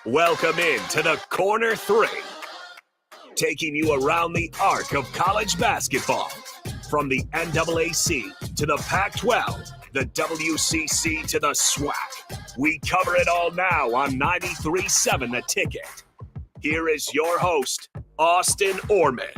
Welcome in to the Corner 3, taking you around the arc of college basketball. From the NAAC to the Pac-12, the WCC to the SWAC. We cover it all now on 93.7 The Ticket. Here is your host, Austin Oerman.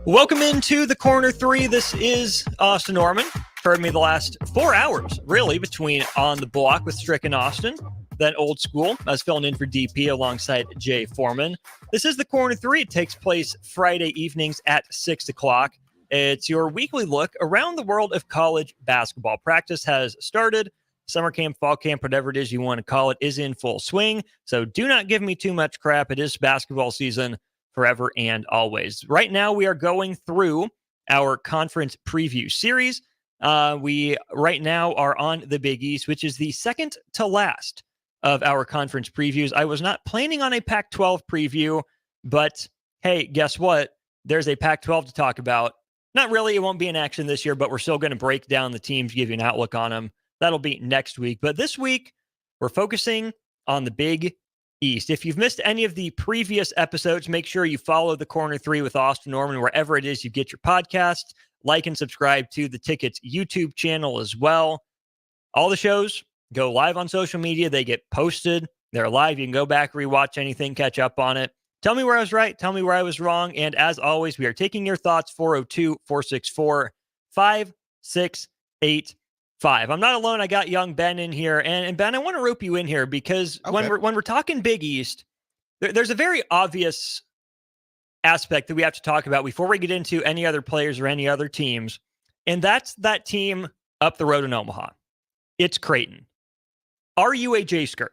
Welcome into the Corner 3. This is Austin Oerman. Heard me the last 4 hours, really, between On the Block with Strick and Austin, then Old School. I was filling in for DP alongside Jay Foreman. This is the Corner 3. It takes place Friday evenings at 6 o'clock. It's your weekly look around the world of college basketball. Practice has started. Summer camp, fall camp, whatever it is you want to call it, is in full swing. So do not give me too much crap. It is basketball season forever and always. Right now, we are going through our conference preview series. We right now are on the Big East, which is the second to last of our conference previews. I was not planning on a Pac-12 preview, but hey, guess what? There's a Pac-12 to talk about. Not really. It won't be in action this year, but we're still going to break down the teams, give you an outlook on them. That'll be next week. But this week, we're focusing on the Big East. If you've missed any of the previous episodes, make sure you follow the Corner 3 with Austin Oerman wherever it is you get your podcasts. Like and subscribe to the Ticket's YouTube channel as well. All the shows go live on social media. They get posted. They're live. You can go back, rewatch anything, catch up on it. Tell me where I was right. Tell me where I was wrong. And as always, we are taking your thoughts, 402-464-5685. I'm not alone. I got young Ben in here. And Ben, I want to rope you in here because when we're talking Big East, there's a very obvious aspect that we have to talk about before we get into any other players or any other teams. And that's that team up the road in Omaha. It's Creighton. Are you a J-Sker?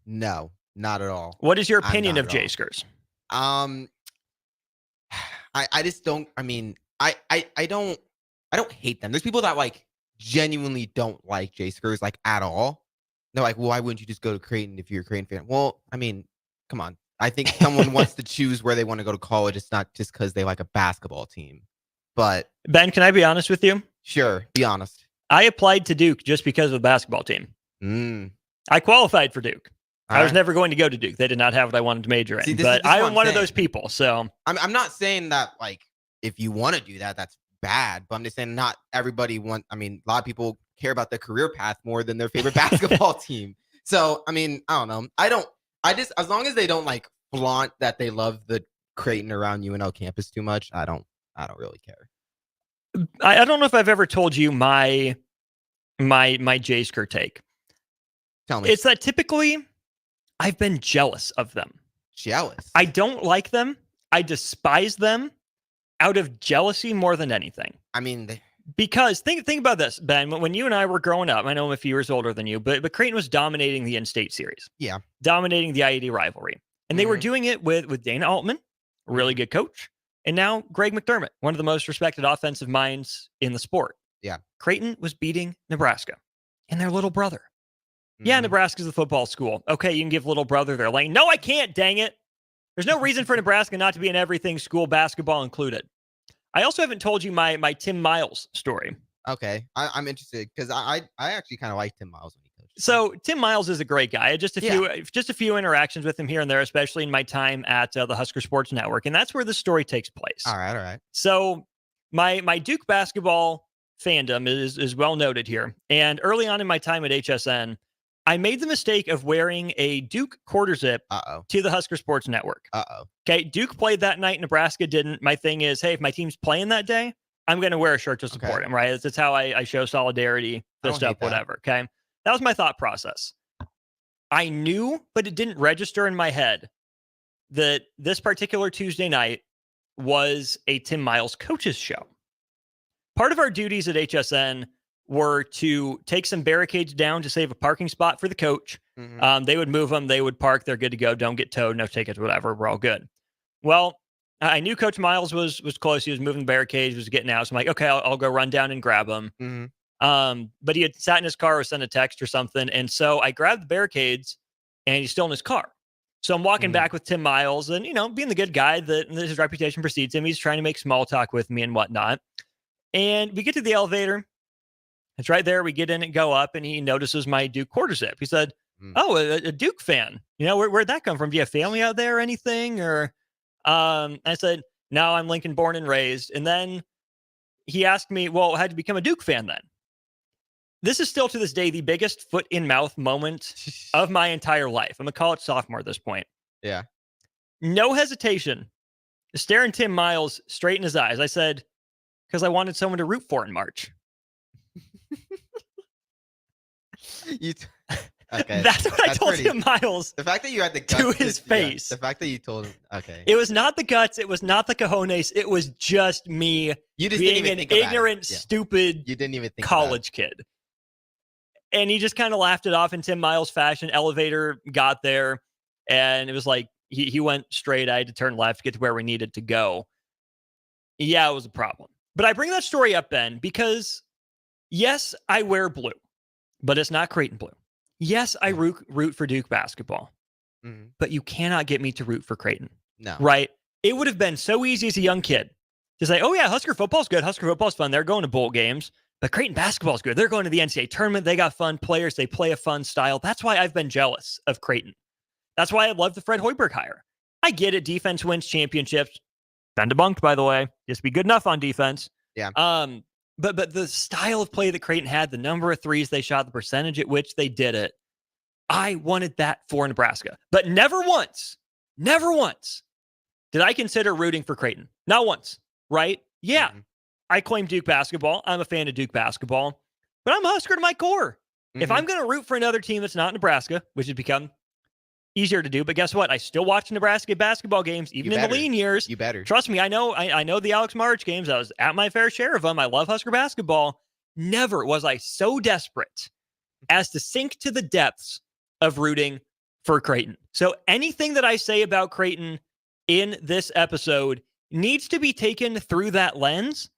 No, not at all. What is your opinion of J-Skers? I just don't, I don't hate them. There's people that like genuinely don't like J-Skers like at all. They're like, well, why wouldn't you just go to Creighton if you're a Creighton fan? Well, come on. I think someone wants to choose where they want to go to college. It's not just because they like a basketball team. But Ben, can I be honest with you? Sure, be honest. I applied to Duke just because of the basketball team. I qualified for Duke. I was never going to go to Duke. They did not have what I wanted to major in. But I am one of those people. So I'm not saying that like if you want to do that, that's bad. But I'm just saying not everybody a lot of people care about their career path more than their favorite basketball team. So I don't know. I just, as long as they don't like flaunt that they love the Creighton around UNL campus too much, I don't really care. I don't know if I've ever told you my J-Sker take. Tell me. It's that typically I've been jealous of them. Jealous? I don't like them. I despise them out of jealousy more than anything. Because think about this, Ben. When you and I were growing up, I know I'm a few years older than you, but Creighton was dominating the in-state series. Yeah. Dominating the IAD rivalry. And they were doing it with Dana Altman, a really good coach, and now Greg McDermott, one of the most respected offensive minds in the sport. Yeah. Creighton was beating Nebraska and their little brother. Yeah, Nebraska's the football school. Okay, you can give little brother their lane. No, I can't, dang it. There's no reason for Nebraska not to be in everything school, basketball included. I also haven't told you my Tim Miles story. Okay. I'm interested because I actually kind of like Tim Miles when he coached. So Tim Miles is a great guy. I had just a few interactions with him here and there, especially in my time at the Husker Sports Network. And that's where the story takes place. All right. So my Duke basketball fandom is well noted here. And early on in my time at HSN, I made the mistake of wearing a Duke quarter zip to the Husker Sports Network. Okay, Duke played that night. Nebraska didn't. My thing is, hey, if my team's playing that day, I'm going to wear a shirt to support him, right? That's how I show solidarity, fist up, whatever, okay? That was my thought process. I knew, but it didn't register in my head that this particular Tuesday night was a Tim Miles coach's show. Part of our duties at HSN were to take some barricades down to save a parking spot for the coach. They would move them. They would park. They're good to go. Don't get towed. No tickets, whatever. We're all good. Well, I knew Coach Miles was close. He was moving the barricades, was getting out. So I'm like, okay, I'll go run down and grab him. But he had sat in his car or sent a text or something. And so I grabbed the barricades and he's still in his car. So I'm walking back with Tim Miles and, being the good guy that his reputation precedes him. He's trying to make small talk with me and whatnot. And we get to the elevator. It's right there. We get in and go up, and he notices my Duke quarter zip. He said, Oh, a Duke fan. Where'd that come from? Do you have family out there or anything? Or I said, no, I'm Lincoln born and raised. And then he asked me, well, how'd you become a Duke fan then? This is still to this day the biggest foot in mouth moment of my entire life. I'm a college sophomore at this point. Yeah. No hesitation. Staring Tim Miles straight in his eyes. I said, because I wanted someone to root for in March. Okay. That's what I told Tim Miles. The fact that you had the guts to his face. The fact that you told him. Okay. It was not the guts. It was not the cojones. It was just me being an ignorant, stupid you didn't even think college kid. And he just kind of laughed it off in Tim Miles fashion. Elevator got there, and it was like he went straight. I had to turn left to get to where we needed to go. Yeah, it was a problem. But I bring that story up, Ben, because yes, I wear blue, but it's not Creighton blue. Yes, I root for Duke basketball, but you cannot get me to root for Creighton. No. Right? It would have been so easy as a young kid to say, oh yeah, Husker football's good. Husker football's fun. They're going to bowl games. But Creighton basketball is good. They're going to the NCAA tournament. They got fun players. They play a fun style. That's why I've been jealous of Creighton. That's why I love the Fred Hoiberg hire. I get it. Defense wins championships. Been debunked, by the way. Just be good enough on defense. Yeah. But the style of play that Creighton had, the number of threes they shot, the percentage at which they did it, I wanted that for Nebraska. But never once did I consider rooting for Creighton. Not once, right? Yeah. I claim Duke basketball. I'm a fan of Duke basketball, but I'm a Husker to my core. If I'm going to root for another team that's not Nebraska, which has become easier to do, but guess what? I still watch Nebraska basketball games, even in the lean years. You better. Trust me, I know the Alex March games. I was at my fair share of them. I love Husker basketball. Never was I so desperate as to sink to the depths of rooting for Creighton. So anything that I say about Creighton in this episode needs to be taken through that lens.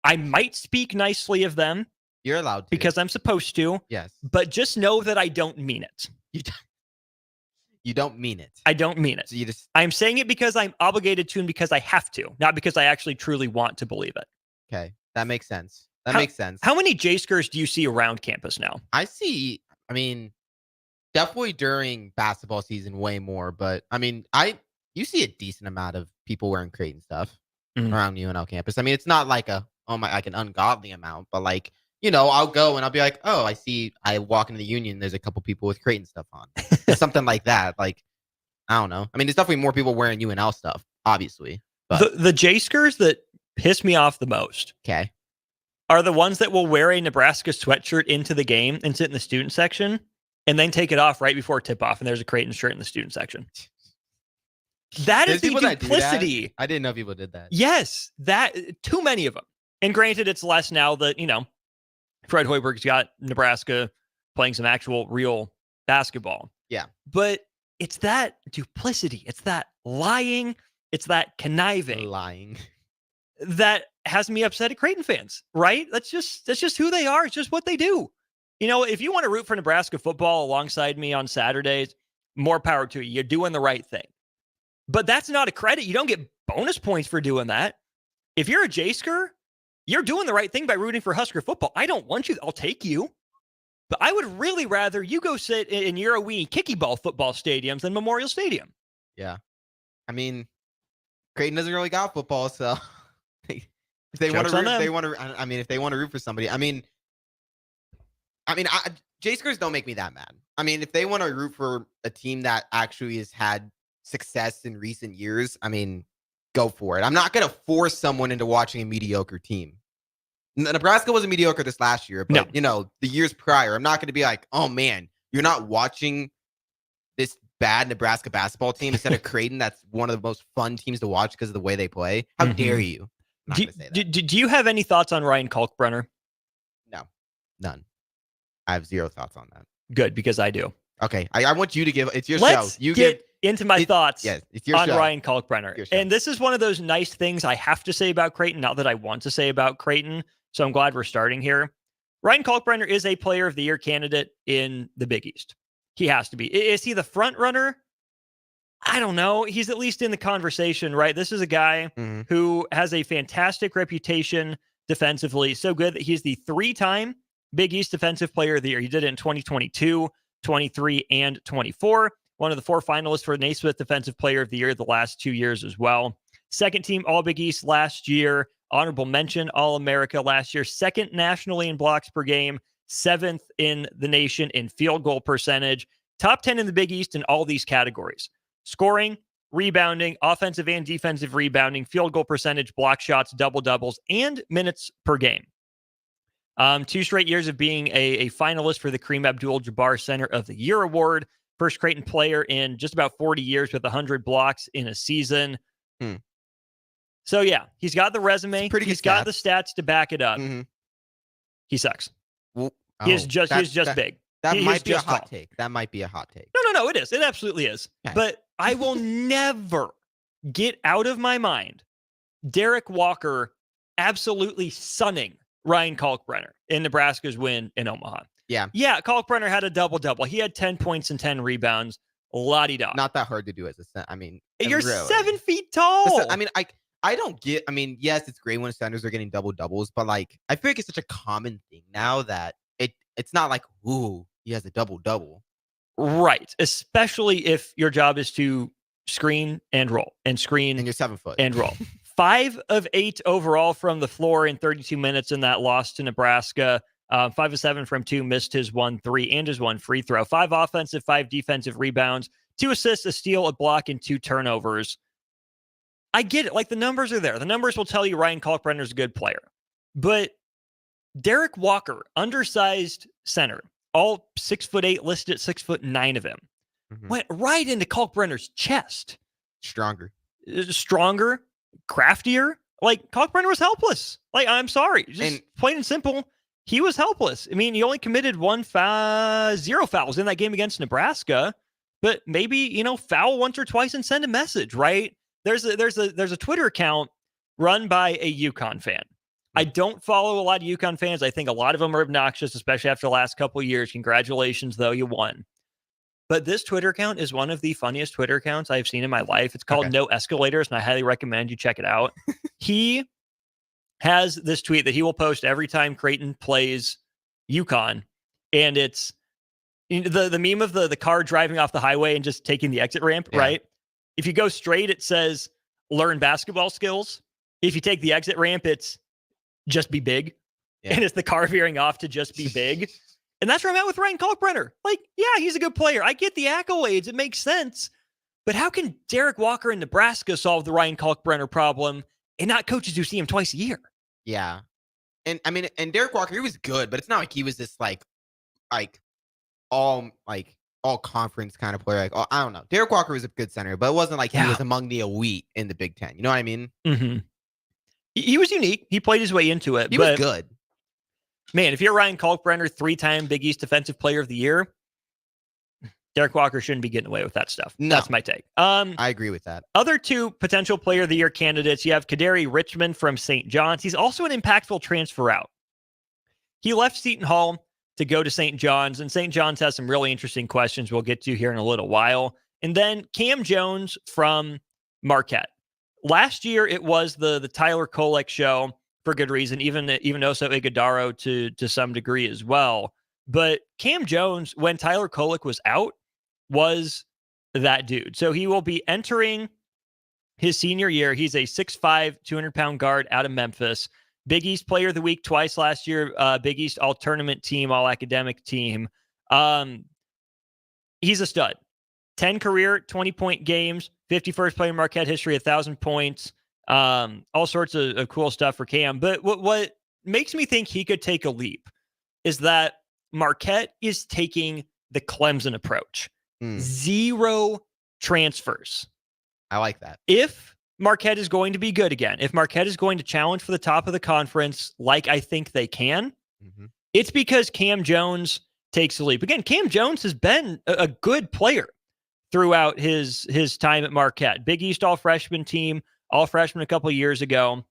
I might speak nicely of them. You're allowed to. Because I'm supposed to. Yes. But just know that I don't mean it. You don't mean it. I don't mean it. So I'm saying it because I'm obligated to and because I have to, not because I actually truly want to believe it. Okay. That makes sense. Makes sense. How many J-Skers do you see around campus now? Definitely during basketball season, way more. But you see a decent amount of people wearing Creighton stuff around UNL campus. It's not like an ungodly amount, but I'll go and I'll be like, oh, I walk into the Union, there's a couple people with Creighton stuff on. Something like that. I don't know. There's definitely more people wearing UNL stuff, obviously. But the J-Skers that piss me off the most are the ones that will wear a Nebraska sweatshirt into the game and sit in the student section and then take it off right before tip-off, and there's a Creighton shirt in the student section. That is the duplicity. I didn't know people did that. Yes, too many of them. And granted, it's less now that, Fred Hoiberg's got Nebraska playing some actual real basketball. Yeah. But it's that duplicity. It's that lying. It's that conniving. Lying. That has me upset at Creighton fans, right? That's just who they are. It's just what they do. If you want to root for Nebraska football alongside me on Saturdays, more power to you. You're doing the right thing. But that's not a credit. You don't get bonus points for doing that. If you're a J-Sker, you're doing the right thing by rooting for Husker football. I don't want you. I'll take you. But I would really rather you go sit in Eurowee kickyball football stadiums than Memorial Stadium. Yeah. Creighton doesn't really got football, so if they want to root, if they want to root for somebody, J-Skers don't make me that mad. If they want to root for a team that actually has had success in recent years, go for it. I'm not going to force someone into watching a mediocre team. Nebraska wasn't mediocre this last year, but the years prior, I'm not going to be like, oh man, you're not watching this bad Nebraska basketball team instead of Creighton. That's one of the most fun teams to watch because of the way they play. How dare you? I'm not gonna say that. Do you have any thoughts on Ryan Kalkbrenner? No, none. I have zero thoughts on that. Good, because I do. Okay, I want you to give. It's your Let's show. You get into my thoughts. Yes, it's your on show. Ryan Kalkbrenner. And this is one of those nice things I have to say about Creighton, not that I want to say about Creighton. So I'm glad we're starting here. Ryan Kalkbrenner is a Player of the Year candidate in the Big East. He has to be. Is he the front runner? I don't know. He's at least in the conversation, right? This is a guy who has a fantastic reputation defensively. So good that he's the 3-time Big East Defensive Player of the Year. He did it in 2022, 23, and 24. One of the 4 finalists for Naismith Defensive Player of the Year the last 2 years as well. Second team All-Big East last year. Honorable mention All-America last year. Second nationally in blocks per game. 7th in the nation in field goal percentage. Top 10 in the Big East in all these categories. Scoring, rebounding, offensive and defensive rebounding, field goal percentage, block shots, double-doubles, and minutes per game. 2 straight years of being a finalist for the Kareem Abdul-Jabbar Center of the Year award. First Creighton player in just about 40 years with 100 blocks in a season. So, yeah, he's got the resume. He's got the stats to back it up. He sucks. Well, he's just big. That might be a hot take. That might be a hot take. No, it is. It absolutely is. Okay. But I will never get out of my mind Derek Walker absolutely sunning Ryan Kalkbrenner in Nebraska's win in Omaha. Yeah, Kalkbrenner had a double-double. He had 10 points and 10 rebounds. La-di-da. Not that hard to do as a center. I mean, you're really 7 feet tall. Listen, I mean, I don't get, I mean, yes, it's great when centers are getting double-doubles, but like, I feel like it's such a common thing now that it's not like, ooh, he has a double-double. Right. Especially if your job is to screen and roll and screen. And you're 7 foot. And roll. 5 of 8 overall from the floor in 32 minutes in that loss to Nebraska. 5 of 7 from 2, missed his 1 3 and his 1 free throw. 5 offensive, 5 defensive rebounds, 2 assists, a steal, a block, and 2 turnovers. I get it. Like, the numbers are there. The numbers will tell you Ryan Kalkbrenner is a good player. But Derek Walker, undersized center, all 6'8", listed at 6'9" of him, went right into Kalkbrenner's chest. Stronger, craftier. Like, Kalkbrenner was helpless. Like, I'm sorry. Just plain and simple, he was helpless. I mean, he only committed 0 fouls in that game against Nebraska, but maybe, foul once or twice and send a message, right? There's a Twitter account run by a UConn fan. I don't follow a lot of UConn fans. I think a lot of them are obnoxious, especially after the last couple of years. Congratulations, though, you won. But this Twitter account is one of the funniest Twitter accounts I've seen in my life. It's called No Escalators, and I highly recommend you check it out. He has this tweet that he will post every time Creighton plays UConn, and it's the meme of the car driving off the highway and just taking the exit ramp, right? If you go straight, it says, learn basketball skills. If you take the exit ramp, it's just be big. And it's the car veering off to just be big. And that's where I'm at with Ryan Kalkbrenner. Like, yeah, he's a good player. I get the accolades. It makes sense. But how can Derek Walker in Nebraska solve the Ryan Kalkbrenner problem and not coaches who see him twice a year? Yeah. And I mean, and Derek Walker, he was good, but it's not like he was this like all conference kind of player. Like, I don't know. Derek Walker was a good center, but it wasn't like he was among the elite in the Big Ten. You know what I mean? Mm-hmm. He was unique. He played his way into it. He was good. Man, if you're Ryan Kalkbrenner, 3-time Big East Defensive Player of the Year, Derek Walker shouldn't be getting away with that stuff. No. That's my take. I agree with that. Other 2 potential Player of the Year candidates, you have Kadari Richmond from St. John's. He's also an impactful transfer out. He left Seton Hall to go to St. John's, and St. John's has some really interesting questions we'll get to here in a little while. And then Cam Jones from Marquette. Last year, it was the Tyler Kolek show for good reason, even Oso Iguodaro to some degree as well. But Cam Jones, when Tyler Kolek was out, was that dude. So he will be entering his senior year. He's a 6'5", 200-pound guard out of Memphis. Big East Player of the Week twice last year. Big East All-Tournament team, All-Academic team. He's a stud. 10 career 20-point games. 51st player in Marquette history, 1,000 points. All sorts of cool stuff for Cam. But what makes me think he could take a leap is that Marquette is taking the Clemson approach. 0 transfers. I like that. If Marquette is going to be good again, if Marquette is going to challenge for the top of the conference like I think they can, it's because Cam Jones takes the leap. Again, Cam Jones has been a good player throughout his time at Marquette. Big East all-freshman team, all-freshman a couple of years ago.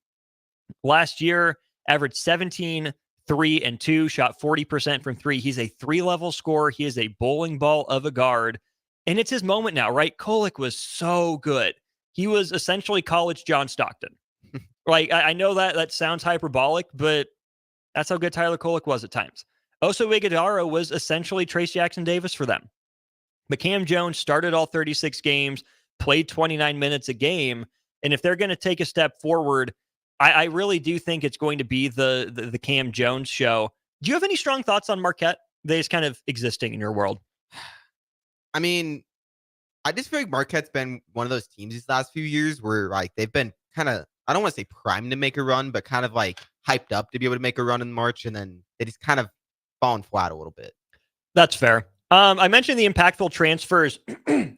Last year, averaged 17, 3, and 2, shot 40% from 3. He's a 3-level scorer. He is a bowling ball of a guard. And it's his moment now, right? Kolek was so good. He was essentially college John Stockton. Like, I know that sounds hyperbolic, but that's how good Tyler Kolek was at times. Oso Ighodaro was essentially Trace Jackson-Davis for them. But Cam Jones started all 36 games, played 29 minutes a game, and if they're going to take a step forward, I really do think it's going to be the Cam Jones show. Do you have any strong thoughts on Marquette? They just kind of existing in your world. I mean, I just feel like Marquette's been one of those teams these last few years where like they've been kind of, I don't want to say primed to make a run, but kind of like hyped up to be able to make a run in March, and then they just kind of fallen flat a little bit. That's fair. I mentioned the impactful transfers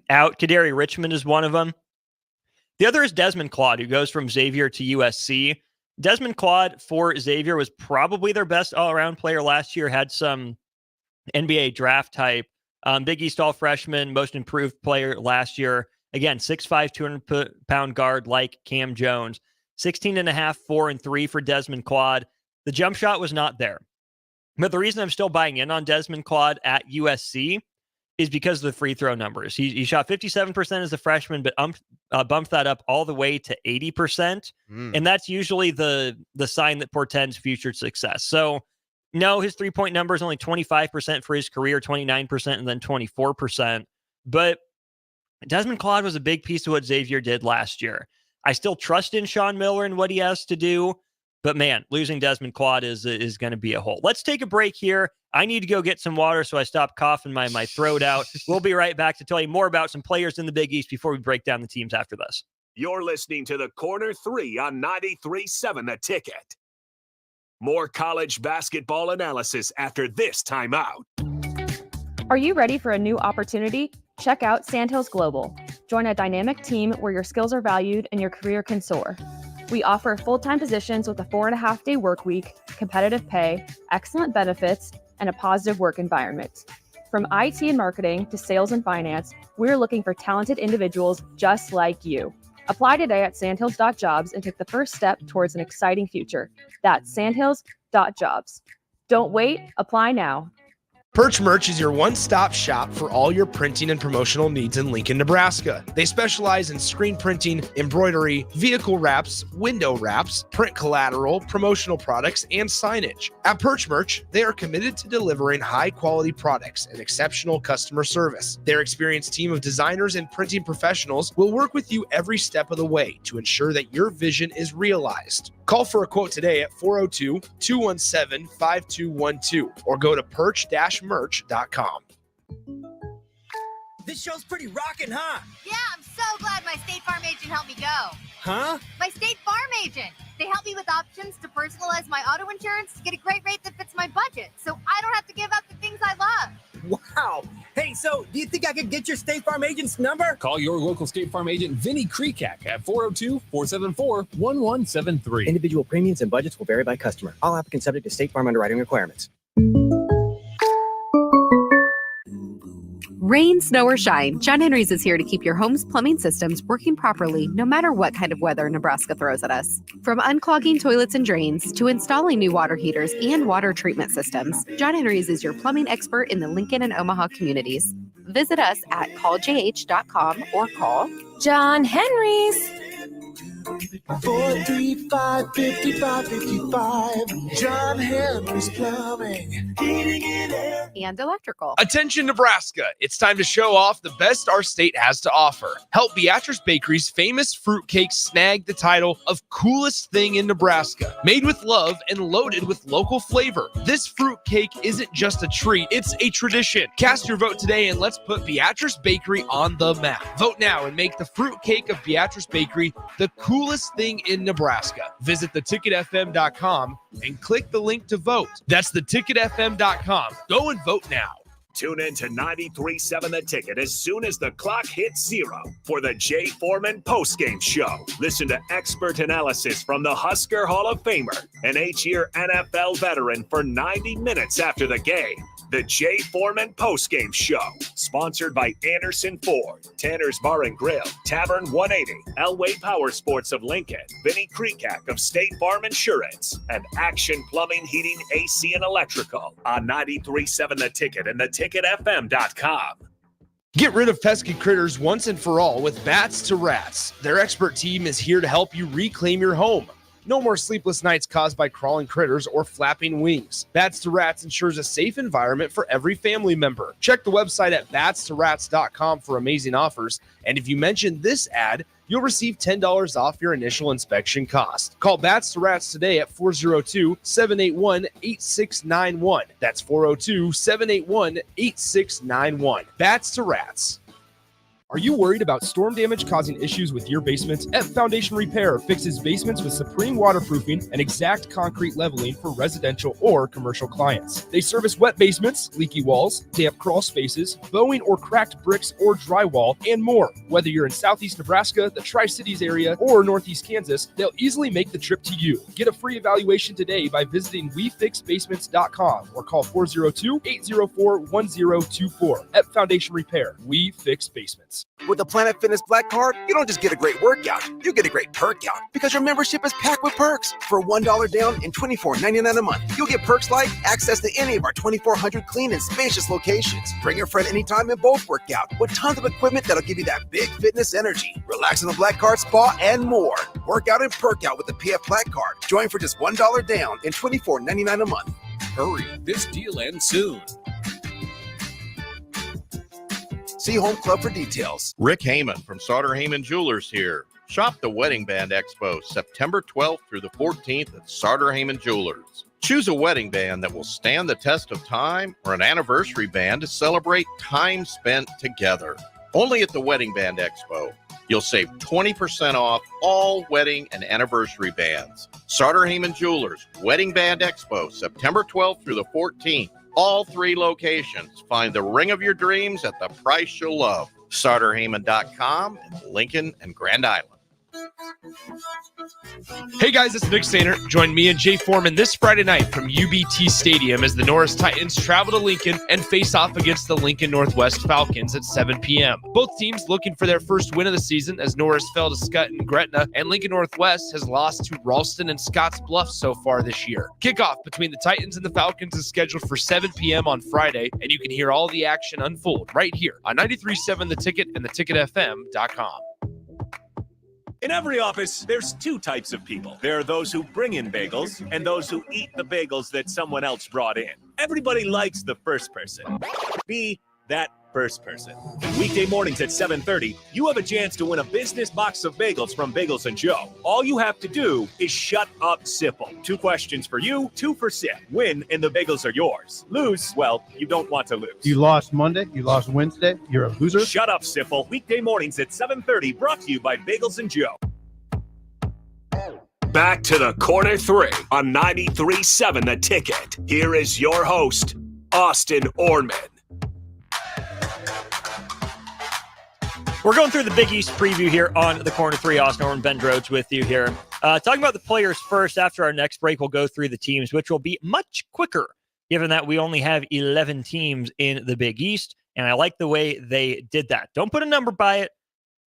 out. Kadari Richmond is one of them. The other is Desmond Claude, who goes from Xavier to USC. Desmond Claude for Xavier was probably their best all-around player last year, had some NBA draft type. Big East all-freshman, most improved player last year. Again, 6'5", 200-pound guard like Cam Jones. 16.5, 4 and 3 for Desmond Claude. The jump shot was not there. But the reason I'm still buying in on Desmond Claude at USC is because of the free throw numbers. He shot 57% as a freshman, but bumped that up all the way to 80%. And that's usually the sign that portends future success. So, no, his three-point number is only 25% for his career, 29%, and then 24%. But Desmond Claude was a big piece of what Xavier did last year. I still trust in Sean Miller and what he has to do. But man, losing Desmond Claude is going to be a hole. Let's take a break here. I need to go get some water so I stop coughing my throat out. We'll be right back to tell you more about some players in the Big East before we break down the teams after this. You're listening to the Corner 3 on 93.7 The Ticket. More college basketball analysis after this timeout. Are you ready for a new opportunity? Check out Sandhills Global. Join a dynamic team where your skills are valued and your career can soar. We offer full-time positions with a 4.5-day work week, competitive pay, excellent benefits, and a positive work environment. From IT and marketing to sales and finance, we're looking for talented individuals just like you. Apply today at sandhills.jobs and take the first step towards an exciting future. That's sandhills.jobs. Don't wait, apply now. Perch Merch is your one-stop shop for all your printing and promotional needs in Lincoln, Nebraska. They specialize in screen printing, embroidery, vehicle wraps, window wraps, print collateral, promotional products, and signage. At Perch Merch, they are committed to delivering high-quality products and exceptional customer service. Their experienced team of designers and printing professionals will work with you every step of the way to ensure that your vision is realized. Call for a quote today at 402-217-5212 or go to perch-merch.com. This show's pretty rockin', huh? Yeah, I'm so glad my State Farm agent helped me go. Huh? My State Farm agent. They help me with options to personalize my auto insurance to get a great rate that fits my budget, so I don't have to give up the things I love. Wow. Hey, so do you think I could get your State Farm agent's number? Call your local State Farm agent, Vinny Krekak, at 402-474-1173. Individual premiums and budgets will vary by customer. All applicants subject to State Farm underwriting requirements. Rain, snow, or shine, John Henry's is here to keep your home's plumbing systems working properly no matter what kind of weather Nebraska throws at us. From unclogging toilets and drains to installing new water heaters and water treatment systems, John Henry's is your plumbing expert in the Lincoln and Omaha communities. Visit us at calljh.com or call John Henry's. 435-5555. John Henry's Plumbing. Heating and air. and electrical. Attention, Nebraska. It's time to show off the best our state has to offer. Help Beatrice Bakery's famous fruitcake snag the title of coolest thing in Nebraska. Made with love and loaded with local flavor. This fruitcake isn't just a treat, it's a tradition. Cast your vote today and let's put Beatrice Bakery on the map. Vote now and make the fruitcake of Beatrice Bakery the coolest thing in Nebraska. Visit theticketfm.com and click the link to vote. That's theticketfm.com. Go and vote now. Tune in to 93.7 The Ticket as soon as the clock hits 0 for the Jay Foreman postgame show. Listen to expert analysis from the Husker Hall of Famer, an 8-year NFL veteran, for 90 minutes after the game. The Jay Foreman postgame show, sponsored by Anderson Ford, Tanner's Bar and Grill, Tavern 180, Elway Power Sports of Lincoln, Vinny Krekak of State Farm Insurance, and Action Plumbing, Heating, AC, and Electrical on 93.7 The Ticket and theticketfm.com. Get rid of pesky critters once and for all with Bats to Rats. Their expert team is here to help you reclaim your home. No more sleepless nights caused by crawling critters or flapping wings. Bats to Rats ensures a safe environment for every family member. Check the website at batstoRats.com for amazing offers. And if you mention this ad, you'll receive $10 off your initial inspection cost. Call Bats to Rats today at 402-781-8691. That's 402-781-8691. Bats to Rats. Are you worried about storm damage causing issues with your basement? F Foundation Repair fixes basements with supreme waterproofing and exact concrete leveling for residential or commercial clients. They service wet basements, leaky walls, damp crawl spaces, bowing or cracked bricks or drywall, and more. Whether you're in Southeast Nebraska, the Tri-Cities area, or Northeast Kansas, they'll easily make the trip to you. Get a free evaluation today by visiting WeFixBasements.com or call 402-804-1024. F Foundation Repair. We fix basements. With the Planet Fitness Black Card, you don't just get a great workout, you get a great perk out because your membership is packed with perks. For $1 down and $24.99 a month, you'll get perks like access to any of our 2,400 clean and spacious locations. Bring a friend anytime and both work out with tons of equipment that'll give you that big fitness energy. Relax in the Black Card spa and more. Work out and perk out with the PF Black Card. Join for just $1 down and $24.99 a month. Hurry, this deal ends soon. See Home Club for details. Rick Heyman from Sauter Heyman Jewelers here. Shop the Wedding Band Expo September 12th through the 14th at Sauter Heyman Jewelers. Choose a wedding band that will stand the test of time or an anniversary band to celebrate time spent together. Only at the Wedding Band Expo. You'll save 20% off all wedding and anniversary bands. Sauter Heyman Jewelers, Wedding Band Expo, September 12th through the 14th. All 3 locations. Find the ring of your dreams at the price you'll love. SauterHeyman.com in Lincoln and Grand Island. Hey guys, it's Nick Stainer. Join me and Jay Foreman this Friday night from UBT Stadium as the Norris Titans travel to Lincoln and face off against the Lincoln Northwest Falcons at 7 p.m. Both teams looking for their first win of the season as Norris fell to Scott and Gretna, and Lincoln Northwest has lost to Ralston and Scotts Bluff so far this year. Kickoff between the Titans and the Falcons is scheduled for 7 p.m. on Friday, and you can hear all the action unfold right here on 93.7 The Ticket and theticketfm.com. In every office, there's 2 types of people. There are those who bring in bagels and those who eat the bagels that someone else brought in. Everybody likes the first person. Be that first person. Weekday mornings at 7:30, you have a chance to win a business box of bagels from Bagels & Joe. All you have to do is shut up, Sipple. 2 questions for you, 2 for Sip. Win, and the bagels are yours. Lose, well, you don't want to lose. You lost Monday, you lost Wednesday, you're a loser. Shut up, Sipple. Weekday mornings at 7:30, brought to you by Bagels & Joe. Back to the Corner 3 on 93.7 The Ticket. Here is your host, Austin Oerman. We're going through the Big East preview here on the Corner 3. Austin Oerman, Ben Drodes with you here. Talking about the players first. After our next break, we'll go through the teams, which will be much quicker, given that we only have 11 teams in the Big East. And I like the way they did that. Don't put a number by it.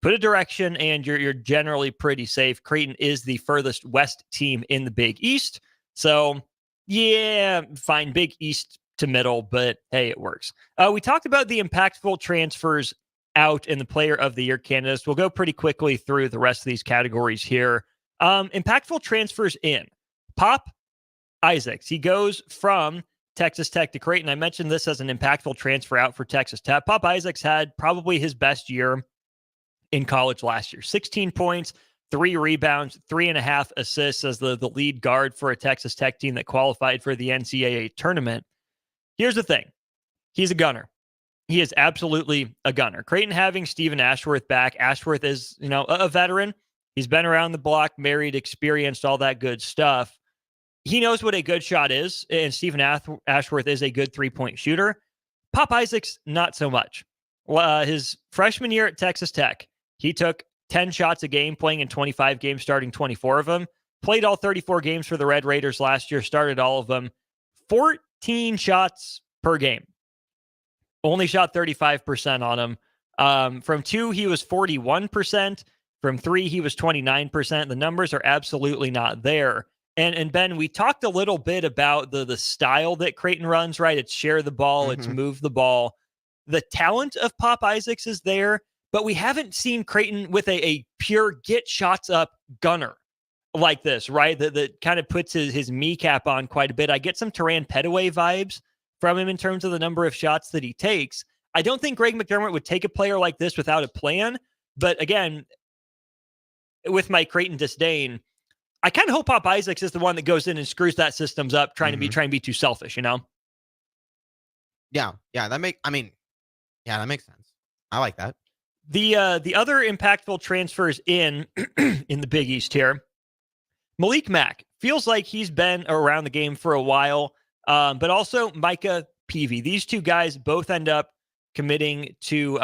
Put a direction, and you're generally pretty safe. Creighton is the furthest west team in the Big East. So, yeah, fine, Big East to middle, but hey, it works. We talked about the impactful transfers out in the Player of the Year candidates. We'll go pretty quickly through the rest of these categories here. Impactful transfers in. Pop Isaacs. He goes from Texas Tech to Creighton. I mentioned this as an impactful transfer out for Texas Tech. Pop Isaacs had probably his best year in college last year. 16 points, 3 rebounds, 3.5 assists as the lead guard for a Texas Tech team that qualified for the NCAA tournament. Here's the thing. He's a gunner. He is absolutely a gunner. Creighton having Stephen Ashworth back. Ashworth is, a veteran. He's been around the block, married, experienced, all that good stuff. He knows what a good shot is, and Stephen Ashworth is a good 3-point shooter. Pop Isaacs, not so much. His freshman year at Texas Tech, he took 10 shots a game, playing in 25 games, starting 24 of them. Played all 34 games for the Red Raiders last year, started all of them. 14 shots per game. Only shot 35% on him. From 2, he was 41%. From 3, he was 29%. The numbers are absolutely not there. And Ben, we talked a little bit about the style that Creighton runs, right? It's share the ball, it's move the ball. The talent of Pop Isaacs is there, but we haven't seen Creighton with a pure get shots up gunner. like this, right? That kind of puts his kneecap on quite a bit. I get some Turan Petaway vibes from him in terms of the number of shots that he takes. I don't think Greg McDermott would take a player like this without a plan. But again, with my Creighton disdain, I kind of hope Pop Isaacs is the one that goes in and screws that systems up, trying to be too selfish, you know? Yeah, that makes sense. I like that. The other impactful transfers in the Big East here, Malik Mack feels like he's been around the game for a while, but also Micah Peavy. These two guys both end up committing to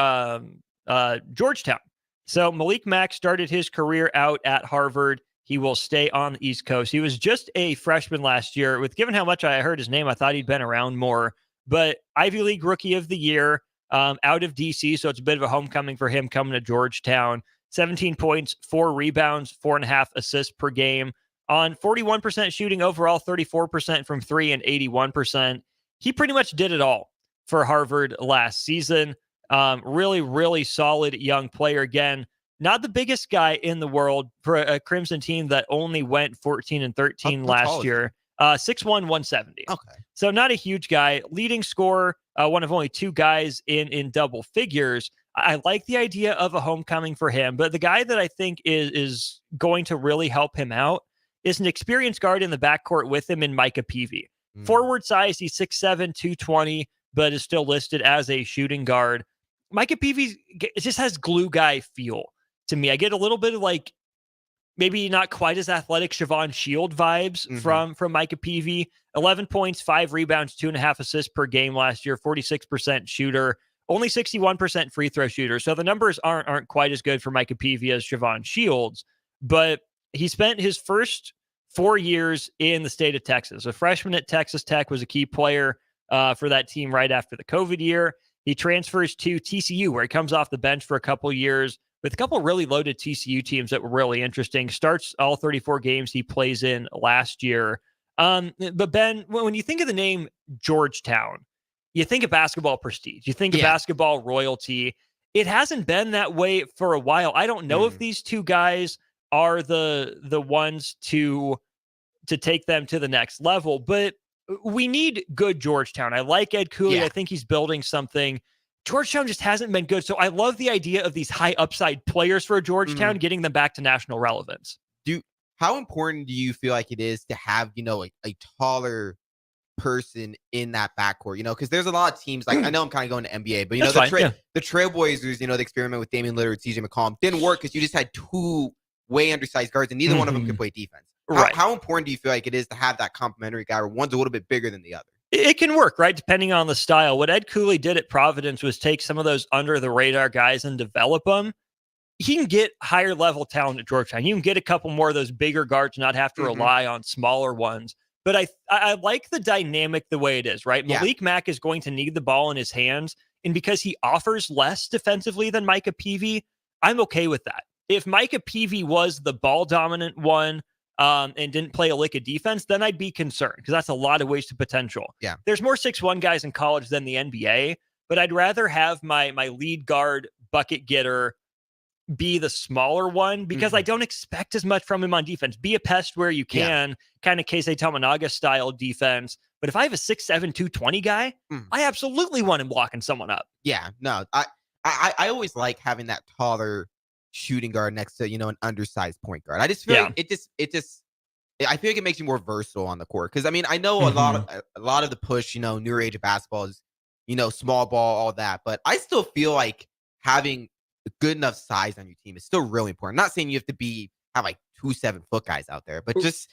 Georgetown. So Malik Mack started his career out at Harvard. He will stay on the East Coast. He was just a freshman last year. Given how much I heard his name, I thought he'd been around more. But Ivy League Rookie of the Year, out of DC, so it's a bit of a homecoming for him coming to Georgetown. 17 points, 4 rebounds, 4.5 assists per game. On 41% shooting overall, 34% from 3 and 81%. He pretty much did it all for Harvard last season. Really, really solid young player. Again, not the biggest guy in the world for a Crimson team that only went 14-13 last year. 6'1", 170. Okay. So not a huge guy. Leading scorer, one of only 2 guys in double figures. I like the idea of a homecoming for him, but the guy that I think is going to really help him out is an experienced guard in the backcourt with him in Micah Peavy. Forward size, he's 6'7", 220, but is still listed as a shooting guard. Micah Peavy just has glue guy feel to me. I get a little bit of like maybe not quite as athletic Siobhan Shield vibes from Micah Peavy. 11 points, 5 rebounds, 2.5 assists per game last year, 46% shooter, only 61% free throw shooter. So the numbers aren't quite as good for Micah Peavy as Siobhan Shields, but he spent his first 4 years in the state of Texas. A freshman at Texas Tech, was a key player for that team right after the COVID year. He transfers to TCU, where he comes off the bench for a couple years with a couple really loaded TCU teams that were really interesting. Starts all 34 games he plays in last year. But Ben, when you think of the name Georgetown, you think of basketball prestige. You think of basketball royalty. It hasn't been that way for a while. I don't know if these two guys are the ones to take them to the next level, but we need good Georgetown. I like Ed Cooley. I think he's building something. Georgetown just hasn't been good. So I love the idea of these high upside players for Georgetown, getting them back to national relevance. How important do you feel like it is to have, a taller person in that backcourt? Because there's a lot of teams, like I know I'm kind of going to NBA, but the Trailblazers, the experiment with Damian Lillard, CJ McCollum didn't work because you just had 2 way undersized guards and neither one of them could play defense. How important do you feel like it is to have that complementary guy where one's a little bit bigger than the other? It can work, right? Depending on the style. What Ed Cooley did at Providence was take some of those under the radar guys and develop them. He can get higher level talent at Georgetown. You can get a couple more of those bigger guards, not have to rely on smaller ones. But I like the dynamic the way it is, right? Malik Mack is going to need the ball in his hands. And because he offers less defensively than Micah Peavy, I'm okay with that. If Micah Peavy was the ball dominant one and didn't play a lick of defense, then I'd be concerned because that's a lot of wasted potential. Yeah. There's more 6'1" guys in college than the NBA, but I'd rather have my lead guard bucket getter be the smaller one because I don't expect as much from him on defense. Be a pest where you can, kind of Keisei Tominaga style defense. But if I have a 6'7", 220 guy, I absolutely want him blocking someone up. Yeah, no, I always like having that taller shooting guard next to, an undersized point guard. I just feel like I feel like it makes you more versatile on the court. Cause I mean, I know a lot of the push, newer age of basketball is, small ball, all that, but I still feel like having good enough size on your team is still really important. Not saying you have to have like 2 7-foot guys out there, but just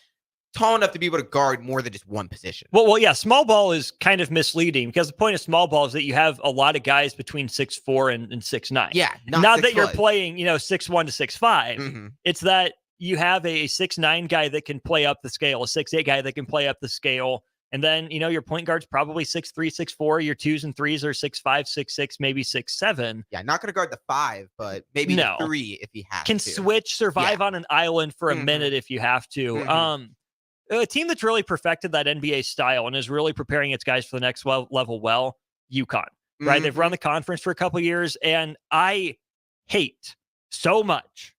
tall enough to be able to guard more than just one position. Well, yeah, small ball is kind of misleading because the point of small ball is that you have a lot of guys between 6'4" and 6'9". Yeah, not that you're playing, 6'1" to 6'5". It's that you have a 6'9" guy that can play up the scale, a 6'8" guy that can play up the scale. And then, your point guard's probably 6'3", 6'4". Your 2s and 3s are 6'5", 6'6", maybe 6'7". Yeah, not going to guard the 5, but maybe the 3 if he has to. Can switch, survive on an island for a minute if you have to. A team that's really perfected that NBA style and is really preparing its guys for the next level well, UConn, right? They've run the conference for a couple years, and I hate so much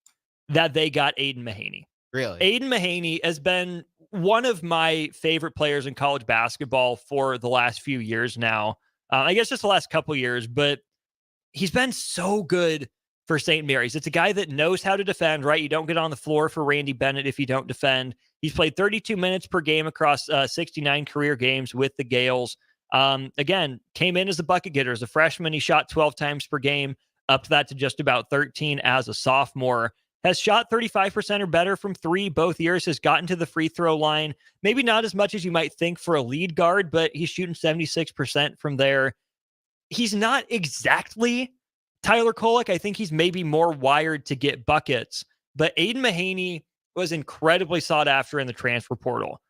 that they got Aiden Mahaney. Really? Aiden Mahaney has been one of my favorite players in college basketball for the last few years now. I guess just the last couple years, but he's been so good for St. Mary's. It's a guy that knows how to defend, right? You don't get on the floor for Randy Bennett if you don't defend. He's played 32 minutes per game across 69 career games with the Gales. Again, came in as a bucket getter. As a freshman, he shot 12 times per game, up to that to just about 13 as a sophomore. Has shot 35% or better from three both years, has gotten to the free throw line. Maybe not as much as you might think for a lead guard, but he's shooting 76% from there. He's not exactly Tyler Kolek. I think he's maybe more wired to get buckets, but Aiden Mahaney was incredibly sought after in the transfer portal.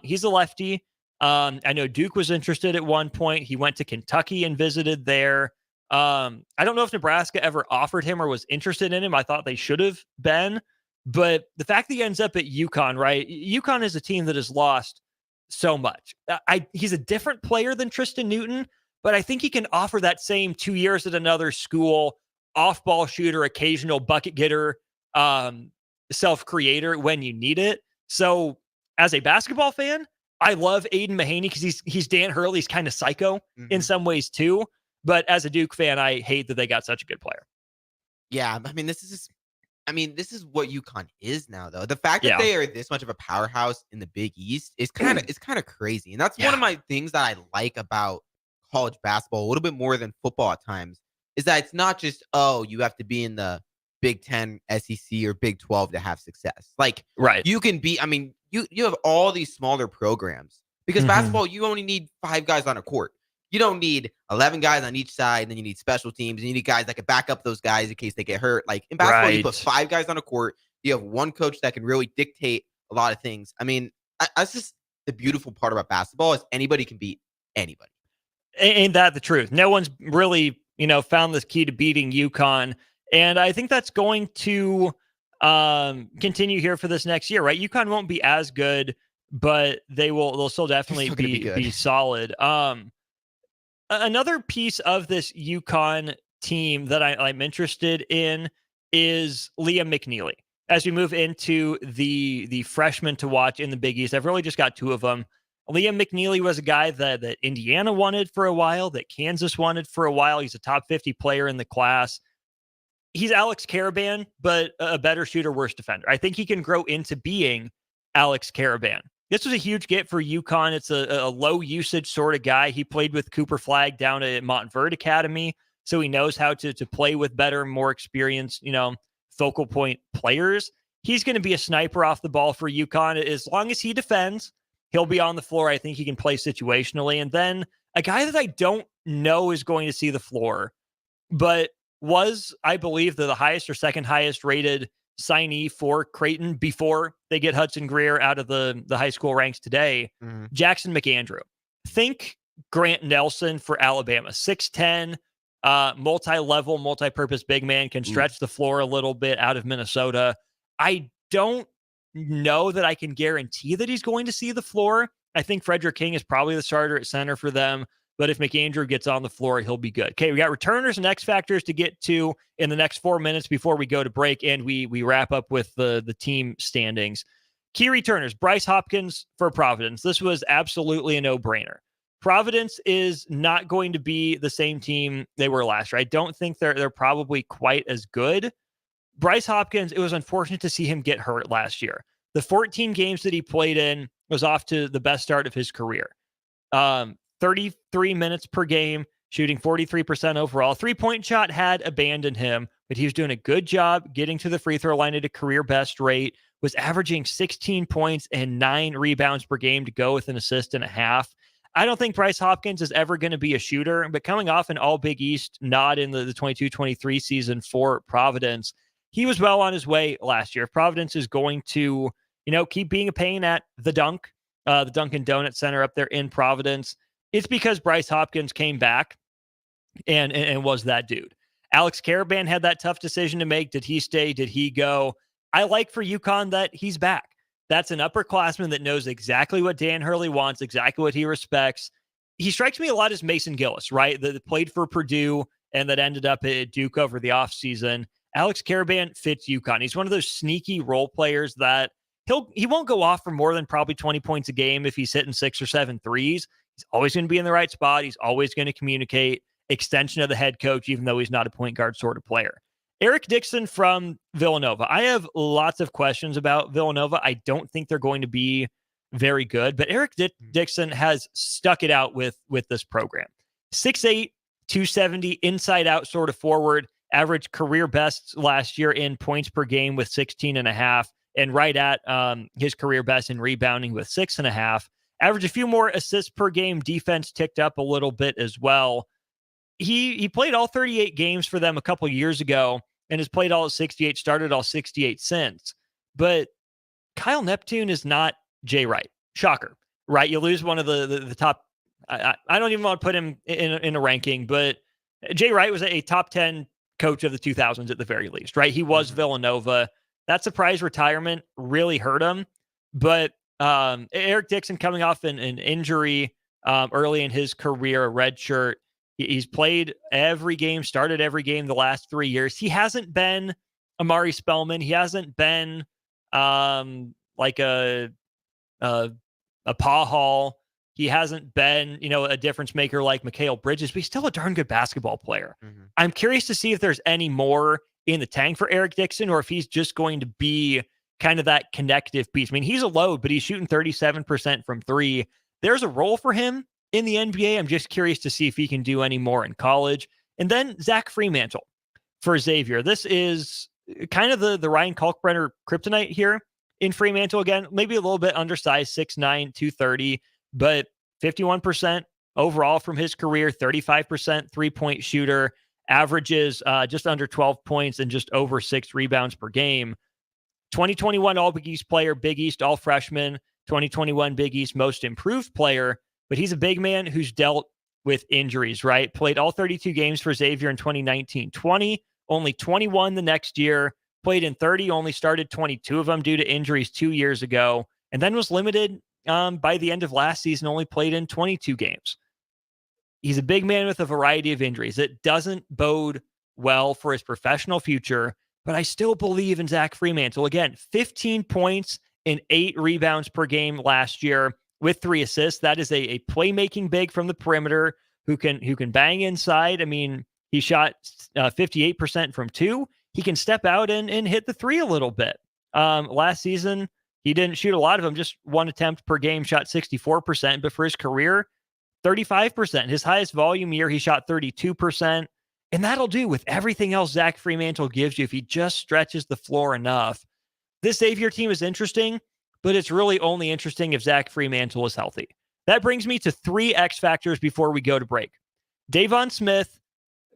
He's a lefty. I know Duke was interested at one point. He went to Kentucky and visited there. I don't know if Nebraska ever offered him or was interested in him. I thought they should have been, but the fact that he ends up at UConn, right? UConn is a team that has lost so much. He's a different player than Tristan Newton, but I think he can offer that same 2 years at another school, off-ball shooter, occasional bucket getter, self-creator when you need it. So as a basketball fan, I love Aiden Mahaney because he's Dan Hurley's kind of psycho in some ways too. But as a Duke fan, I hate that they got such a good player. Yeah, I mean, this is what UConn is now, though. The fact that they are this much of a powerhouse in the Big East is kind of crazy, and that's one of my things that I like about college basketball a little bit more than football at times. Is that it's not just you have to be in the Big 10, SEC, or Big 12 to have success. Like, you can be. I mean, you have all these smaller programs because basketball, you only need 5 guys on a court. You don't need 11 guys on each side, and then you need special teams, and you need guys that can back up those guys in case they get hurt. Like in basketball, you put 5 guys on a court. You have one coach that can really dictate a lot of things. I mean, that's just the beautiful part about basketball is anybody can beat anybody. Ain't that the truth? No one's really, found this key to beating UConn. And I think that's going to continue here for this next year, right? UConn won't be as good, but they'll still definitely be solid. Another piece of this UConn team that I'm interested in is Liam McNeely. As we move into the freshmen to watch in the Big East, I've really just got 2 of them. Liam McNeely was a guy that Indiana wanted for a while, that Kansas wanted for a while. He's a top 50 player in the class. He's Alex Caravan, but a better shooter, worse defender. I think he can grow into being Alex Caravan. This was a huge get for UConn. It's a low usage sort of guy. He played with Cooper Flagg down at Montverde Academy, so he knows how to play with better, more experienced, focal point players. He's going to be a sniper off the ball for UConn. As long as he defends, he'll be on the floor. I think he can play situationally. And then a guy that I don't know is going to see the floor, but was, I believe, the highest or second highest rated signee for Creighton before they get Hudson Greer out of the high school ranks today. Jackson McAndrew. Think Grant Nelson for Alabama. 6'10", multi-level, multi-purpose big man, can stretch the floor a little bit out of Minnesota. I don't know that I can guarantee that he's going to see the floor. I think Frederick King is probably the starter at center for them. But if McAndrew gets on the floor, he'll be good. Okay, we got returners and X factors to get to in the next 4 minutes before we go to break, and we wrap up with the team standings. Key returners, Bryce Hopkins for Providence. This was absolutely a no-brainer. Providence is not going to be the same team they were last year. I don't think they're probably quite as good. Bryce Hopkins, it was unfortunate to see him get hurt last year. The 14 games that he played in was off to the best start of his career. 33 minutes per game, shooting 43% overall. Three-point shot had abandoned him, but he was doing a good job getting to the free throw line at a career best rate, was averaging 16 points and 9 rebounds per game to go with an assist and a half. I don't think Bryce Hopkins is ever going to be a shooter, but coming off an all Big East nod in the 22-23 season for Providence, he was well on his way last year. If Providence is going to, keep being a pain at the Dunkin' Donut Center up there in Providence, it's because Bryce Hopkins came back and was that dude. Alex Caravan had that tough decision to make. Did he stay? Did he go? I like for UConn that he's back. That's an upperclassman that knows exactly what Dan Hurley wants, exactly what he respects. He strikes me a lot as Mason Gillis, right? That played for Purdue and that ended up at Duke over the offseason. Alex Caravan fits UConn. He's one of those sneaky role players that he won't go off for more than probably 20 points a game if he's hitting 6 or 7 threes. He's always going to be in the right spot. He's always going to communicate. Extension of the head coach, even though he's not a point guard sort of player. Eric Dixon from Villanova. I have lots of questions about Villanova. I don't think they're going to be very good, but Eric Dixon has stuck it out with this program. 6'8", 270, inside out sort of forward, average career best last year in points per game with 16.5, and right at his career best in rebounding with 6.5. Average a few more assists per game. Defense ticked up a little bit as well. He played all 38 games for them a couple years ago and has played all 68, started all 68 since. But Kyle Neptune is not Jay Wright. Shocker, right? You lose one of the top. I don't even want to put him in a ranking, but Jay Wright was a top 10 coach of the 2000s at the very least, right? He was Villanova. That surprise retirement really hurt him. But Eric Dixon coming off an injury early in his career, a red shirt. He's played every game, started every game the last 3 years. He hasn't been Amari Spellman. He hasn't been like a Paul Hall. He hasn't been, a difference maker like Mikal Bridges, but he's still a darn good basketball player. Mm-hmm. I'm curious to see if there's any more in the tank for Eric Dixon, or if he's just going to be kind of that connective piece. I mean, he's a load, but he's shooting 37% from three. There's a role for him in the NBA. I'm just curious to see if he can do any more in college. And then Zach Fremantle for Xavier. This is kind of the Ryan Kalkbrenner kryptonite here in Fremantle. Again, maybe a little bit undersized, 6'9", 230, but 51% overall from his career, 35% three-point shooter, averages just under 12 points and just over 6 rebounds per game. 2021 All-Big East player, Big East All-Freshman, 2021 Big East Most Improved player, but he's a big man who's dealt with injuries, right? Played all 32 games for Xavier in 2019-20, only 21 the next year, played in 30, only started 22 of them due to injuries 2 years ago, and then was limited by the end of last season, only played in 22 games. He's a big man with a variety of injuries. It doesn't bode well for his professional future, but I still believe in Zach Fremantle. Again, 15 points and 8 rebounds per game last year with 3 assists. That is a playmaking big from the perimeter who can bang inside. I mean, he shot 58% from 2. He can step out and hit the 3 a little bit. Last season, he didn't shoot a lot of them, just 1 attempt per game, shot 64%, but for his career, 35%. His highest volume year, he shot 32%. And that'll do with everything else Zach Fremantle gives you if he just stretches the floor enough. This Xavier team is interesting, but it's really only interesting if Zach Fremantle is healthy. That brings me to 3 X factors before we go to break. Davon Smith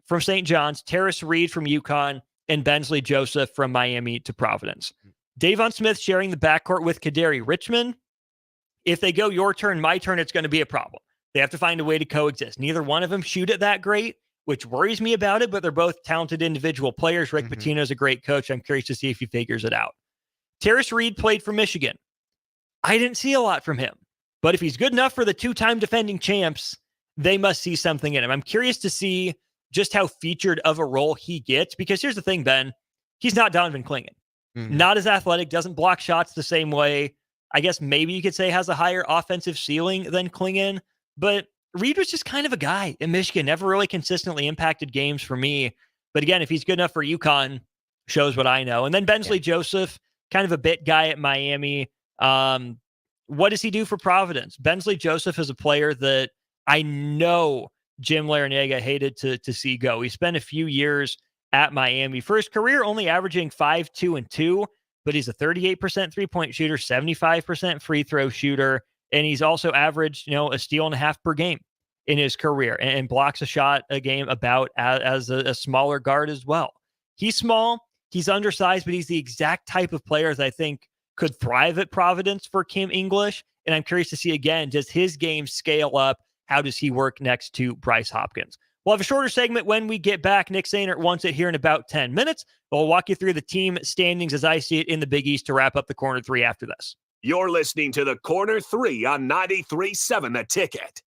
from St. John's, Terrace Reed from UConn, and Bensley Joseph from Miami to Providence. Davon Smith sharing the backcourt with Kaderi Richmond. If they go your turn, my turn, it's going to be a problem. They have to find a way to coexist. Neither one of them shoot it that great, which worries me about it, but they're both talented individual players. Rick Pitino's a great coach. I'm curious to see if he figures it out. Terrace Reed played for Michigan. I didn't see a lot from him, but if he's good enough for the 2-time defending champs, they must see something in him. I'm curious to see just how featured of a role he gets, because here's the thing, Ben, he's not Donovan Clingan. Not as athletic, doesn't block shots the same way. I guess maybe you could say has a higher offensive ceiling than Clingan, but Reed was just kind of a guy in Michigan, never really consistently impacted games for me. But again, if he's good enough for UConn, shows what I know. And then Bensley Joseph, kind of a bit guy at Miami. What does he do for Providence? Bensley Joseph is a player that I know Jim Larrañaga hated to see go. He spent a few years at Miami. For his career, only averaging 5, 2, and 2, but he's a 38% three-point shooter, 75% free throw shooter, and he's also averaged, a steal and a half per game in his career, and blocks a shot a game about as a smaller guard as well. He's small, he's undersized, but he's the exact type of player that I think could thrive at Providence for Kim English, and I'm curious to see, again, does his game scale up? How does he work next to Bryce Hopkins? We'll have a shorter segment when we get back. Nick Sainert wants it here in about 10 minutes. We'll walk you through the team standings as I see it in the Big East to wrap up the Corner 3 after this. You're listening to the Corner 3 on 93.7 The Ticket.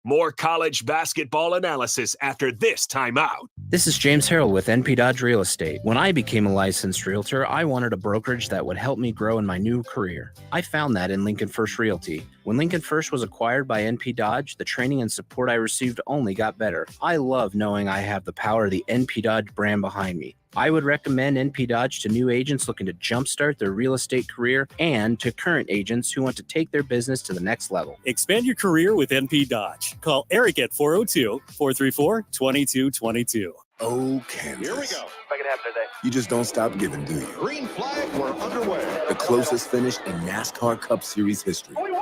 More college basketball analysis after this timeout. This is James Harrell with NP Dodge Real Estate. When I became a licensed realtor, I wanted a brokerage that would help me grow in my new career. I found that in Lincoln First Realty. When Lincoln First was acquired by NP Dodge, the training and support I received only got better. I love knowing I have the power of the NP Dodge brand behind me. I would recommend NP Dodge to new agents looking to jumpstart their real estate career and to current agents who want to take their business to the next level. Expand your career with NP Dodge. Call Eric at 402-434-2222. Oh, Kansas. Here we go. If I can have it today. You just don't stop giving, do you? Green flag, we're underway. The closest finish in NASCAR Cup Series history. What a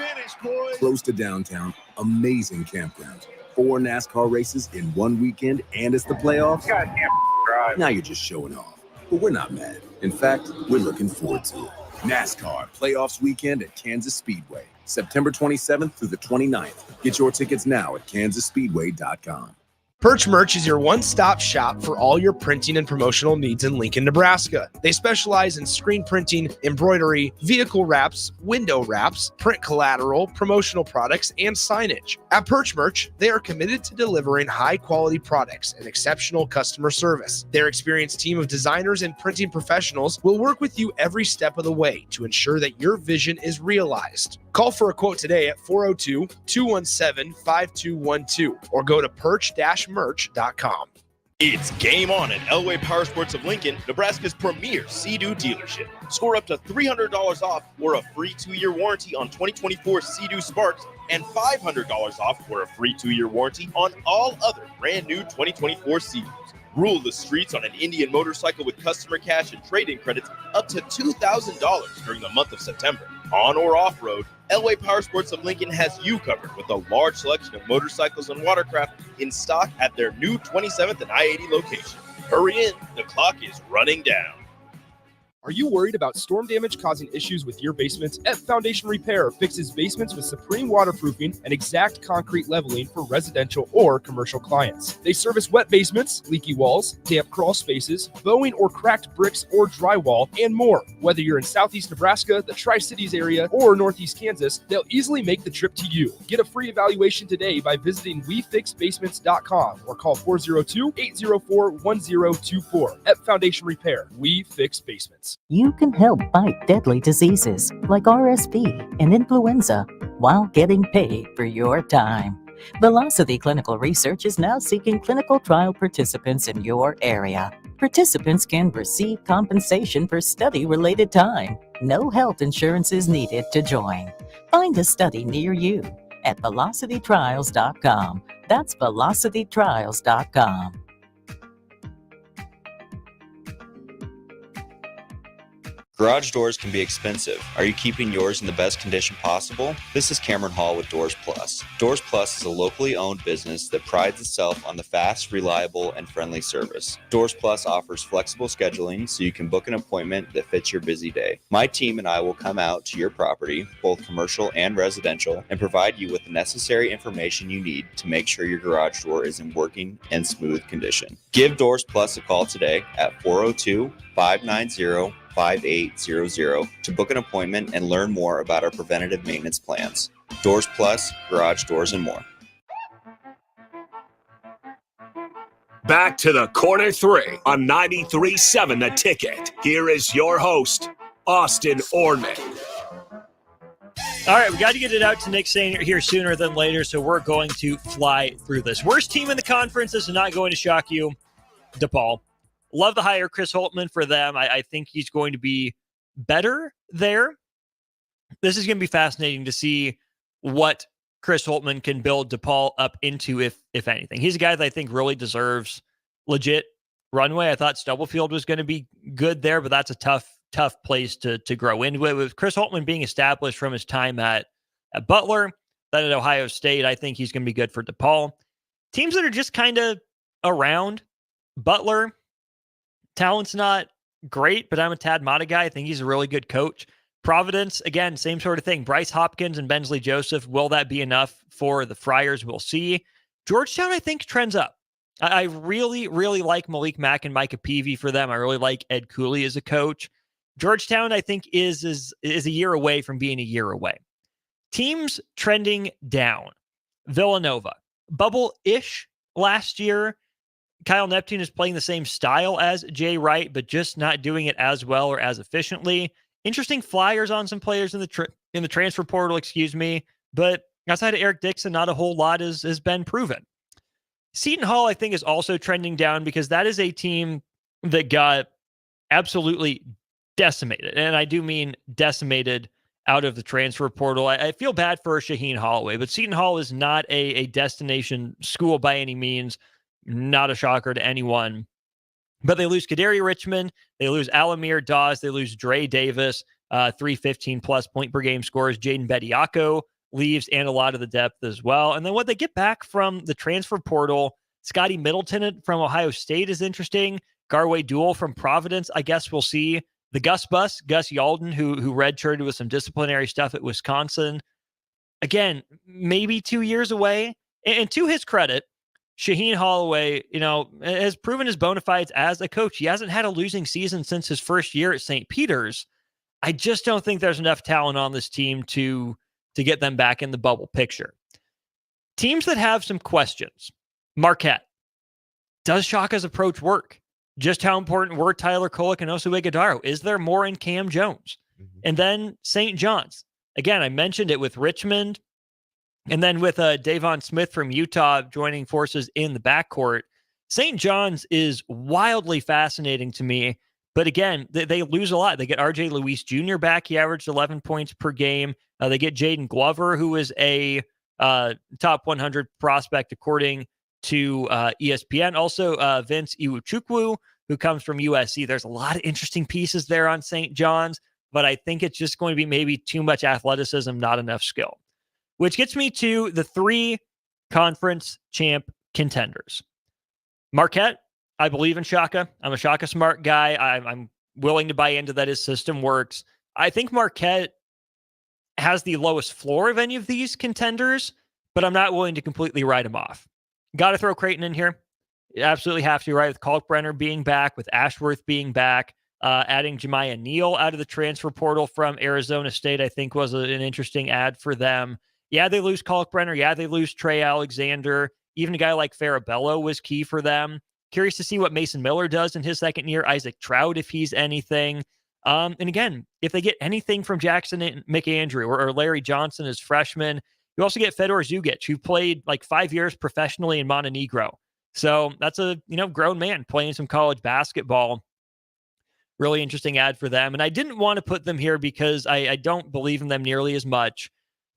finish, boys. Close to downtown, amazing campgrounds. 4 NASCAR races in one weekend, and it's the playoffs. Goddamn drive. Now you're just showing off. But we're not mad. In fact, we're looking forward to it. NASCAR Playoffs Weekend at Kansas Speedway, September 27th through the 29th. Get your tickets now at kansasspeedway.com. Perch Merch is your one-stop shop for all your printing and promotional needs in Lincoln, Nebraska. They specialize in screen printing, embroidery, vehicle wraps, window wraps, print collateral, promotional products, and signage. At Perch Merch, they are committed to delivering high-quality products and exceptional customer service. Their experienced team of designers and printing professionals will work with you every step of the way to ensure that your vision is realized. Call for a quote today at 402-217-5212 or go to perch-merch.com. It's game on at Elway Power Sports of Lincoln, Nebraska's premier Sea-Doo dealership. Score up to $300 off or a free 2-year warranty on 2024 Sea-Doo Sparks and $500 off or a free 2-year warranty on all other brand new 2024 Sea-Doos. Rule the streets on an Indian motorcycle with customer cash and trade-in credits up to $2,000 during the month of September. On or off-road, Elway Power Sports of Lincoln has you covered with a large selection of motorcycles and watercraft in stock at their new 27th and I-80 location. Hurry in, the clock is running down. Are you worried about storm damage causing issues with your basement? F Foundation Repair fixes basements with supreme waterproofing and exact concrete leveling for residential or commercial clients. They service wet basements, leaky walls, damp crawl spaces, bowing or cracked bricks or drywall, and more. Whether you're in Southeast Nebraska, the Tri-Cities area, or Northeast Kansas, they'll easily make the trip to you. Get a free evaluation today by visiting WeFixBasements.com or call 402-804-1024. F Foundation Repair. We fix basements. You can help fight deadly diseases like RSV and influenza while getting paid for your time. Velocity Clinical Research is now seeking clinical trial participants in your area. Participants can receive compensation for study-related time. No health insurance is needed to join. Find a study near you at velocitytrials.com. That's velocitytrials.com. Garage doors can be expensive. Are you keeping yours in the best condition possible? This is Cameron Hall with Doors Plus. Doors Plus is a locally owned business that prides itself on the fast, reliable, and friendly service. Doors Plus offers flexible scheduling so you can book an appointment that fits your busy day. My team and I will come out to your property, both commercial and residential, and provide you with the necessary information you need to make sure your garage door is in working and smooth condition. Give Doors Plus a call today at 402-590-5800 to book an appointment and learn more about our preventative maintenance plans. Doors Plus, garage doors, and more. Back to the corner 3 on 93.7 The Ticket. Here is your host, Austin Oerman. All right, we got to get it out to Nick Sainer here sooner than later, so we're going to fly through this. Worst team in the conference. This is not going to shock you. DePaul. Love to hire Chris Holtman for them. I think he's going to be better there. This is going to be fascinating to see what Chris Holtman can build DePaul up into, if anything. He's a guy that I think really deserves legit runway. I thought Stubblefield was going to be good there, but that's a tough place to grow into it. With Chris Holtman being established from his time at Butler, then at Ohio State, I think he's going to be good for DePaul. Teams that are just kind of around. Butler, talent's not great, but I'm a Tad Matta guy. I think he's a really good coach. Providence, again, same sort of thing. Bryce Hopkins and Bensley Joseph. Will that be enough for the Friars? We'll see. Georgetown, I think, trends up. I really, really like Malik Mack and Micah Peavy for them. I really like Ed Cooley as a coach. Georgetown, I think, is a year away from being a year away. Teams trending down. Villanova. Bubble-ish last year. Kyle Neptune is playing the same style as Jay Wright, but just not doing it as well or as efficiently. Interesting flyers on some players in the transfer portal, but outside of Eric Dixon, not a whole lot has been proven. Seton Hall, I think, is also trending down because that is a team that got absolutely decimated. And I do mean decimated out of the transfer portal. I feel bad for Shaheen Holloway, but Seton Hall is not a destination school by any means. Not a shocker to anyone. But they lose Kadari Richmond. They lose Alamir Dawes. They lose Dre Davis, 315-plus point per game scores. Jaden Bediako leaves, and a lot of the depth as well. And then what they get back from the transfer portal, Scotty Middleton from Ohio State is interesting. Garway Duel from Providence, I guess we'll see. The Gus Yalden, who redshirted with some disciplinary stuff at Wisconsin. Again, maybe 2 years away. And to his credit, Shaheen Holloway, has proven his bona fides as a coach. He hasn't had a losing season since his first year at St. Peter's. I just don't think there's enough talent on this team to get them back in the bubble picture. Teams that have some questions. Marquette. Does Shaka's approach work? Just how important were Tyler Kolek and Oso Ighodaro? Is there more in Cam Jones? And then St. John's. Again, I mentioned it with Richmond. And then with Davon Smith from Utah joining forces in the backcourt. St. John's is wildly fascinating to me. But again, they lose a lot. They get RJ Luis Jr. back. He averaged 11 points per game. They get Jaden Glover, who is a top 100 prospect according to ESPN. Also, Vince Iwuchukwu, who comes from USC. There's a lot of interesting pieces there on St. John's, but I think it's just going to be maybe too much athleticism, not enough skill. Which gets me to the 3 conference champ contenders. Marquette, I believe in Shaka. I'm a Shaka smart guy. I'm willing to buy into that his system works. I think Marquette has the lowest floor of any of these contenders, but I'm not willing to completely write him off. Got to throw Creighton in here. You absolutely have to, right? With Kalkbrenner being back, with Ashworth being back, adding Jemiah Neal out of the transfer portal from Arizona State, I think was an interesting add for them. Yeah, they lose Kalkbrenner. Yeah, they lose Trey Alexander. Even a guy like Farabello was key for them. Curious to see what Mason Miller does in his second year. Isaac Trout, if he's anything. And again, if they get anything from Jackson McAndrew or Larry Johnson as freshmen, you also get Fedor Zugic, who played like 5 years professionally in Montenegro. So that's a grown man playing some college basketball. Really interesting ad for them. And I didn't want to put them here because I don't believe in them nearly as much.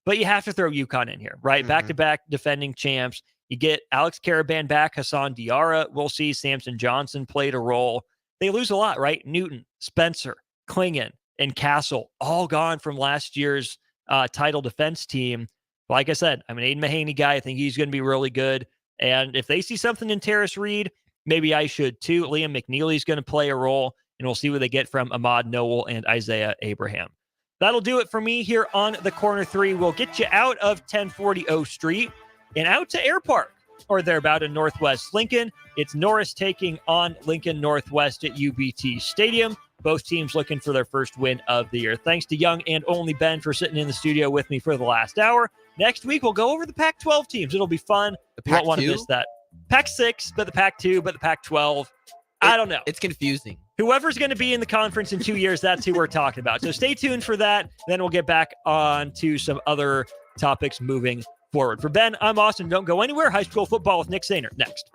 But you have to throw UConn in here, right? Back-to-back defending champs. You get Alex Caravan back, Hassan Diarra. We'll see. Samson Johnson played a role. They lose a lot, right? Newton, Spencer, Klingon, and Castle, all gone from last year's title defense team. Like I said, I'm an Aiden Mahaney guy. I think he's going to be really good. And if they see something in Terrace Reed, maybe I should too. Liam McNeely's going to play a role, and we'll see what they get from Ahmad Noel and Isaiah Abraham. That'll do it for me here on the Corner 3. We'll get you out of 1040 O Street and out to Air Park, or thereabout in Northwest Lincoln. It's Norris taking on Lincoln Northwest at UBT Stadium. Both teams looking for their first win of the year. Thanks to Young and Only Ben for sitting in the studio with me for the last hour. Next week, we'll go over the Pac-12 teams. It'll be fun. You won't want to miss that. Pac-6, but the Pac-2, but the Pac-12. I don't know. It's confusing. Whoever's going to be in the conference in 2 years, that's who we're talking about. So stay tuned for that. Then we'll get back on to some other topics moving forward. For Ben, I'm Austin. Don't go anywhere. High school football with Nick Sainer next.